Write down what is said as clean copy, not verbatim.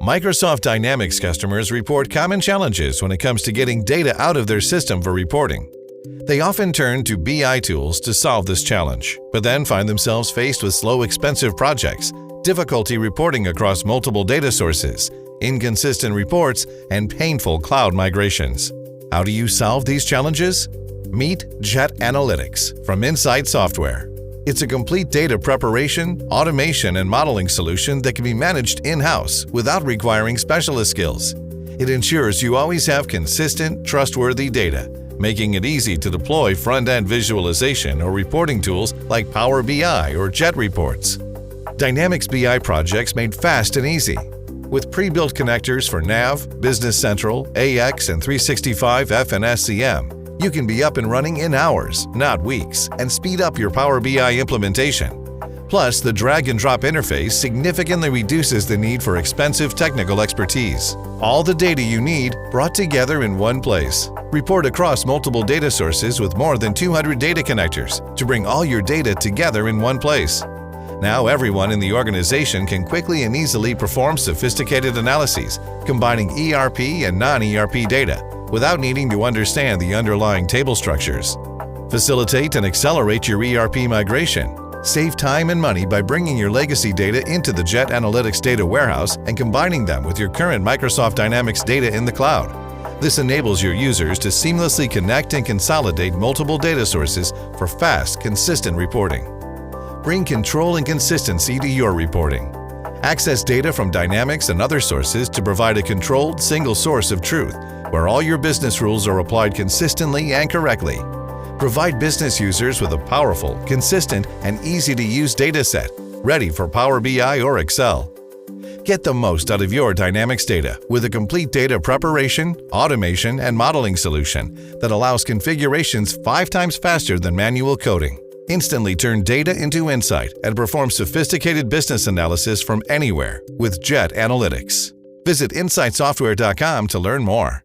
Microsoft Dynamics customers report common challenges when it comes to getting data out of their system for reporting. They often turn to BI tools to solve this challenge, but then find themselves faced with slow, expensive projects, difficulty reporting across multiple data sources, inconsistent reports, and painful cloud migrations. How do you solve these challenges? Meet Jet Analytics from Insight Software. It's a complete data preparation, automation, and modeling solution that can be managed in-house without requiring specialist skills. It ensures you always have consistent, trustworthy data, making it easy to deploy front-end visualization or reporting tools like Power BI or Jet Reports. Dynamics BI projects made fast and easy. With pre-built connectors for NAV, Business Central, AX, and 365 FNSCM, you can be up and running in hours, not weeks, and speed up your Power BI implementation. Plus, the drag-and-drop interface significantly reduces the need for expensive technical expertise. All the data you need brought together in one place. Report across multiple data sources with more than 200 data connectors to bring all your data together in one place. Now everyone in the organization can quickly and easily perform sophisticated analyses, combining ERP and non-ERP data, without needing to understand the underlying table structures. Facilitate and accelerate your ERP migration. Save time and money by bringing your legacy data into the Jet Analytics data warehouse and combining them with your current Microsoft Dynamics data in the cloud. This enables your users to seamlessly connect and consolidate multiple data sources for fast, consistent reporting. Bring control and consistency to your reporting. Access data from Dynamics and other sources to provide a controlled, single source of truth, where all your business rules are applied consistently and correctly. Provide business users with a powerful, consistent, and easy-to-use data set, ready for Power BI or Excel. Get the most out of your Dynamics data with a complete data preparation, automation, and modeling solution that allows configurations 5 times faster than manual coding. Instantly turn data into insight and perform sophisticated business analysis from anywhere with Jet Analytics. Visit insightsoftware.com to learn more.